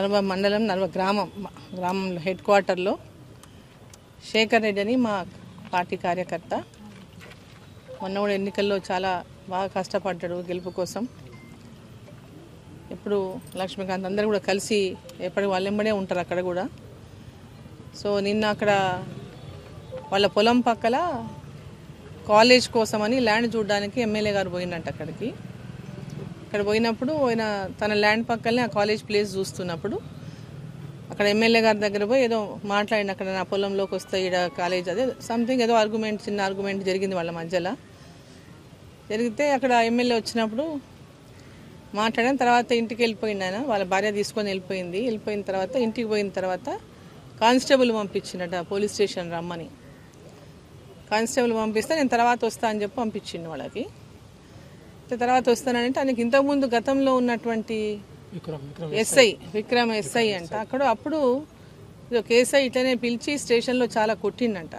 నర్వ మండలం నర్వ గ్రామంలో హెడ్ క్వార్టర్లో శేఖర్ రెడ్డి అని మా పార్టీ కార్యకర్త. మొన్న కూడా ఎన్నికల్లో చాలా బాగా కష్టపడ్డాడు గెలుపు కోసం. ఇప్పుడు లక్ష్మీకాంత్ అందరూ కూడా కలిసి ఎప్పటికి వాళ్ళెంబడే ఉంటారు అక్కడ కూడా. సో నిన్న అక్కడ వాళ్ళ పొలం పక్కల కాలేజ్ కోసమని ల్యాండ్ చూడడానికి ఎమ్మెల్యే గారు పోయినట్టు అక్కడికి. అక్కడ పోయినప్పుడు ఆయన తన ల్యాండ్ పక్కనే ఆ కాలేజ్ ప్లేస్ చూస్తున్నప్పుడు అక్కడ ఎమ్మెల్యే గారి దగ్గర పోయి ఏదో మాట్లాడిన, అక్కడ నా పొలంలోకి వస్తే ఇక్కడ కాలేజ్ అదే సంథింగ్ ఏదో ఆర్గ్యుమెంట్, చిన్న ఆర్గ్యుమెంట్ జరిగింది వాళ్ళ మధ్యలో. జరిగితే అక్కడ ఎమ్మెల్యే వచ్చినప్పుడు మాట్లాడిన తర్వాత ఇంటికి వెళ్ళిపోయింది ఆయన. వాళ్ళ భార్య తీసుకొని వెళ్ళిపోయింది. వెళ్ళిపోయిన తర్వాత ఇంటికి పోయిన తర్వాత కానిస్టేబుల్ పంపించిందట పోలీస్ స్టేషన్ రమ్మని. కానిస్టేబుల్ పంపిస్తే నేను తర్వాత వస్తా అని చెప్పి పంపించింది వాళ్ళకి. తర్వాత వస్తానంటే ఆయనకి ఇంతకుముందు గతంలో ఉన్నటువంటి విక్రమ్ ఎస్ఐ అంట. అప్పుడు కేసై ఇట్లనే పిలిచి స్టేషన్లో చాలా కొట్టిండంట.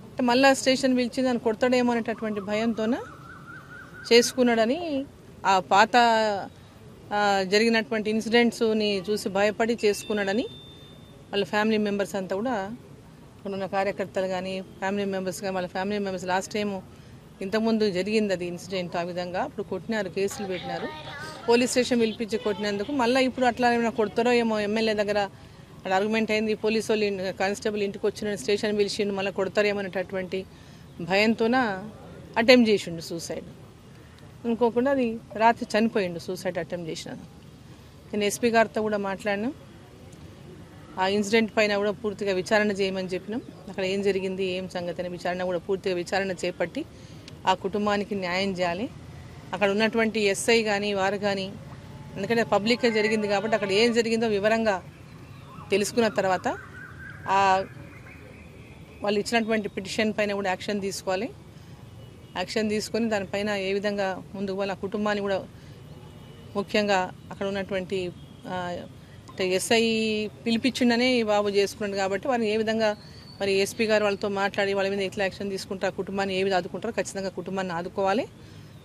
అంటే మళ్ళీ స్టేషన్ పిలిచి దాన్ని కొడతాడేమో అనేటటువంటి భయంతోన చేసుకున్నాడని, ఆ పాత జరిగినటువంటి ఇన్సిడెంట్స్ని చూసి భయపడి చేసుకున్నాడని వాళ్ళ ఫ్యామిలీ మెంబర్స్ అంతా కూడా, ఉన్న కార్యకర్తలు కానీ ఫ్యామిలీ మెంబర్స్ కానీ, వాళ్ళ ఫ్యామిలీ మెంబర్స్ లాస్ట్ టైము ఇంతకుముందు జరిగింది అది ఇన్సిడెంట్. ఆ విధంగా అప్పుడు కొట్టినారు, కేసులు పెట్టినారు, పోలీస్ స్టేషన్ పిలిపించి కొట్టినందుకు. మళ్ళీ ఇప్పుడు అట్లా ఏమైనా కొడతారో ఏమో, ఎమ్మెల్యే దగ్గర అక్కడ ఆర్గ్యుమెంట్ అయింది, పోలీసు వాళ్ళు కానిస్టేబుల్ ఇంటికి వచ్చిన స్టేషన్ పిలిచిండు, మళ్ళీ కొడతారేమో అనేటటువంటి భయంతోన అటెంప్ట్ చేసిండు సూసైడ్. అనుకోకుండా అది రాత్రి చనిపోయిండు సూసైడ్ అటెంప్ట్ చేసినాను. నేను ఎస్పీ గారితో కూడా మాట్లాడినాం. ఆ ఇన్సిడెంట్ పైన కూడా పూర్తిగా విచారణ చేయమని చెప్పినాం. అక్కడ ఏం జరిగింది, ఏం సంగతి అని విచారణ కూడా పూర్తిగా విచారణ చేపట్టి ఆ కుటుంబానికి న్యాయం చేయాలి. అక్కడ ఉన్నటువంటి ఎస్ఐ కానీ వారు కానీ, ఎందుకంటే పబ్లిక్గా జరిగింది కాబట్టి అక్కడ ఏం జరిగిందో వివరంగా తెలుసుకున్న తర్వాత వాళ్ళు ఇచ్చినటువంటి పిటిషన్ పైన కూడా యాక్షన్ తీసుకోవాలి. యాక్షన్ తీసుకొని దానిపైన ఏ విధంగా ముందుకు వాళ్ళ కుటుంబాన్ని కూడా, ముఖ్యంగా అక్కడ ఉన్నటువంటి ఎస్ఐ పిలిపించిండనే బాబు చేసుకున్నాడు కాబట్టి వారిని ఏ విధంగా మరి ఎస్పీ గారు వాళ్ళతో మాట్లాడి వాళ్ళ మీద ఎట్లా యాక్షన్ తీసుకుంటారు, ఆ కుటుంబాన్ని ఏ విధంగా ఆదుకుంటారో ఖచ్చితంగా కుటుంబాన్ని ఆదుకోవాలి,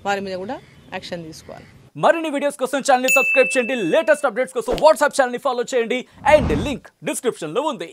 వారి మీద కూడా యాక్షన్ తీసుకోవాలి. మరిన్ని వీడియోస్ కోసం ఛానల్ ని సబ్స్క్రైబ్ చేయండి, లేటెస్ట్ అప్డేట్స్ కోసం వాట్సాప్ ఛానల్ ని ఫాలో చేయండి, అండ్ లింక్ డిస్క్రిప్షన్ లో ఉంది.